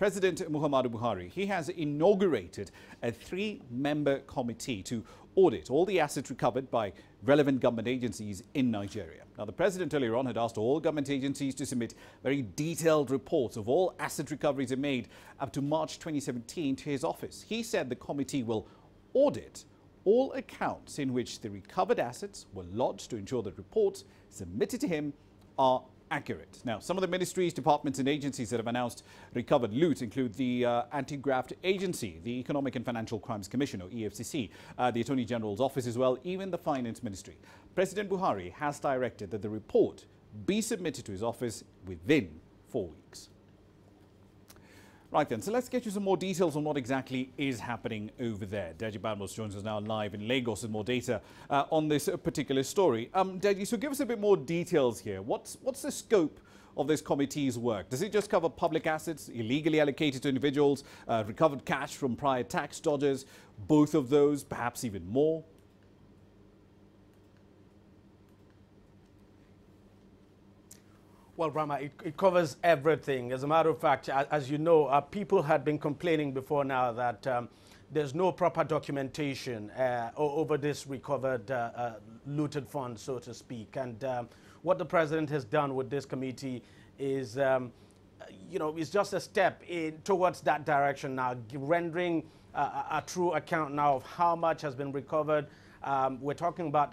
President Muhammadu Buhari, he has inaugurated a 3-member committee to audit all the assets recovered by relevant government agencies in Nigeria. Now, the president earlier on had asked all government agencies to submit very detailed reports of all asset recoveries made up to March 2017 to his office. He said the committee will audit all accounts in which the recovered assets were lodged to ensure that reports submitted to him are accurate. Now, some of the ministries, departments and agencies that have announced recovered loot include the anti-graft agency, the Economic and Financial Crimes Commission, or EFCC, the Attorney General's office as well, even the Finance Ministry. President Buhari has directed that the report be submitted to his office within 4 weeks. Right then, so let's get you some more details on what exactly is happening over there. Deji Badmos joins us now live in Lagos with more data on this particular story. Deji, so give us a bit more details here. What's the scope of this committee's work? Does it just cover public assets illegally allocated to individuals, recovered cash from prior tax dodgers, both of those, perhaps even more? Well, Rama, it covers everything. As a matter of fact, as you know, people had been complaining before now that there's no proper documentation over this recovered looted funds, so to speak. And what the president has done with this committee is, is just a step towards that direction now, rendering a true account now of how much has been recovered. We're talking about,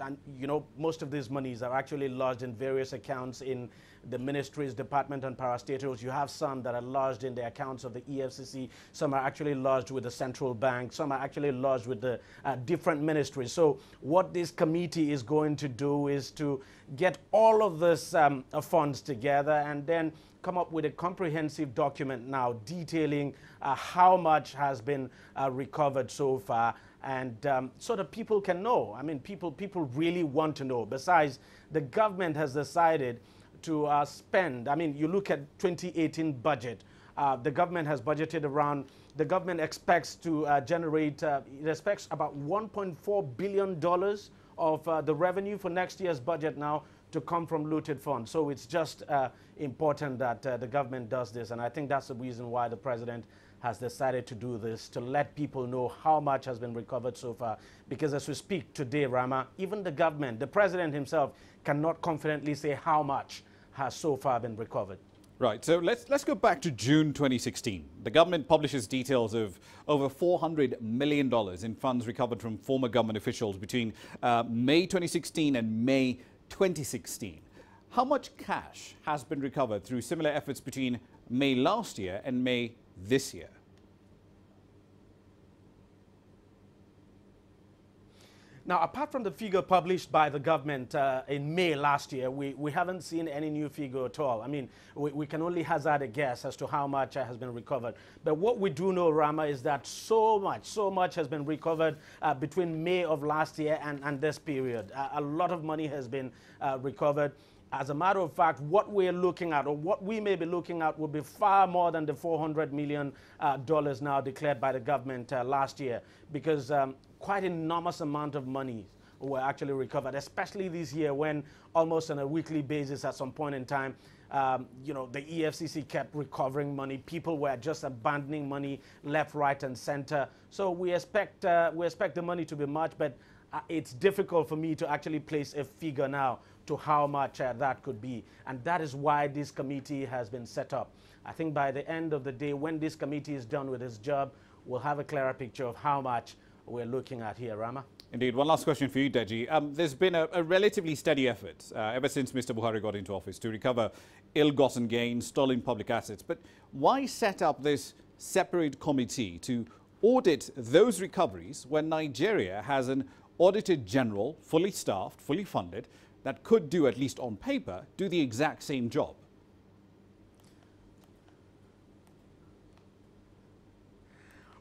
most of these monies are actually lodged in various accounts in the ministries, department and parastatals. You have some that are lodged in the accounts of the EFCC. Some are actually lodged with the central bank. Some are actually lodged with the different ministries. So what this committee is going to do is to get all of this funds together and then come up with a comprehensive document now detailing how much has been recovered so far, and so that people can know. I mean, people really want to know. Besides, the government has decided to spend. I mean, you look at 2018 budget. The government has budgeted around. The government expects to generate. It expects about $1.4 billion of the revenue for next year's budget now to come from looted funds. So it's just important that the government does this, and I think that's the reason why the president has decided to do this, to let people know how much has been recovered so far. Because as we speak today, Rama, even the government, the president himself, cannot confidently say how much has so far been recovered. Right, so let's go back to June 2016. The government publishes details of over $400 million in funds recovered from former government officials between May 2016 and May 2016. How much cash has been recovered through similar efforts between May last year and May this year? Now, apart from the figure published by the government in May last year, we haven't seen any new figure at all. I mean, we can only hazard a guess as to how much has been recovered. But what we do know, Rama, is that so much has been recovered between May of last year and this period. A lot of money has been recovered. As a matter of fact, what we're looking at, or what we may be looking at, will be far more than the $400 million now declared by the government last year, because quite an enormous amount of money were actually recovered, especially this year when almost on a weekly basis at some point in time, the EFCC kept recovering money. People were just abandoning money left, right, and center. So we expect the money to be much, but it's difficult for me to actually place a figure now to how much that could be. And that is why this committee has been set up. I think by the end of the day, when this committee is done with its job, we'll have a clearer picture of how much we're looking at here, Rama. Indeed. One last question for you, Deji. There's been a relatively steady effort ever since Mr. Buhari got into office to recover ill-gotten gains, stolen public assets. But why set up this separate committee to audit those recoveries when Nigeria has an auditor general, fully staffed, fully funded, that could do, at least on paper, do the exact same job?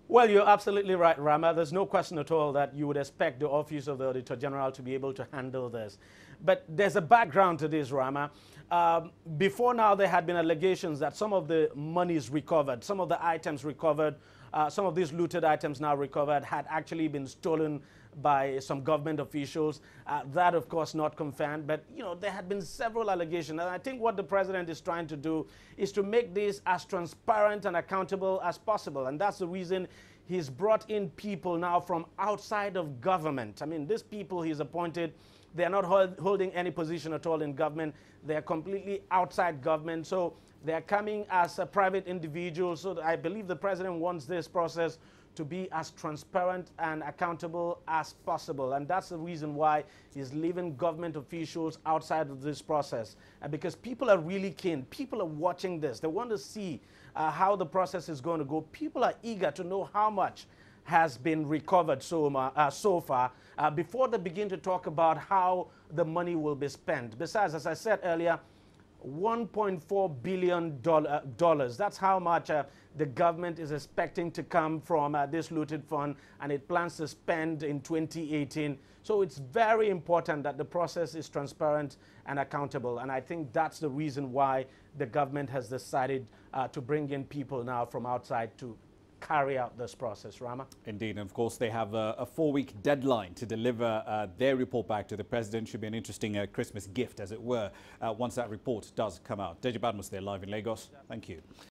Well, you're absolutely right, Rama. There's no question at all that you would expect the Office of the Auditor General to be able to handle this. But there's a background to this, Rama. Before now, there had been allegations that some of the monies recovered, some of the items recovered, some of these looted items now recovered had actually been stolen by some government officials. That, of course, not confirmed. But, you know, there had been several allegations. And I think what the president is trying to do is to make this as transparent and accountable as possible. And that's the reason he's brought in people now from outside of government. I mean, these people he's appointed, they're not holding any position at all in government. They're completely outside government. So they're coming as a private individual. So I believe the president wants this process to be as transparent and accountable as possible. And that's the reason why he's leaving government officials outside of this process. Because people are really keen. People are watching this. They want to see how the process is going to go. People are eager to know how much has been recovered so far before they begin to talk about how the money will be spent. Besides, as I said earlier, $1.4 billion. That's how much the government is expecting to come from this looted fund, and it plans to spend in 2018. So it's very important that the process is transparent and accountable. And I think that's the reason why the government has decided to bring in people now from outside to carry out this process, Rama. Indeed, and of course they have a 4-week deadline to deliver their report back to the president. Should be an interesting Christmas gift, as it were, once that report does come out. Deji Badmus there, live in Lagos. Thank you.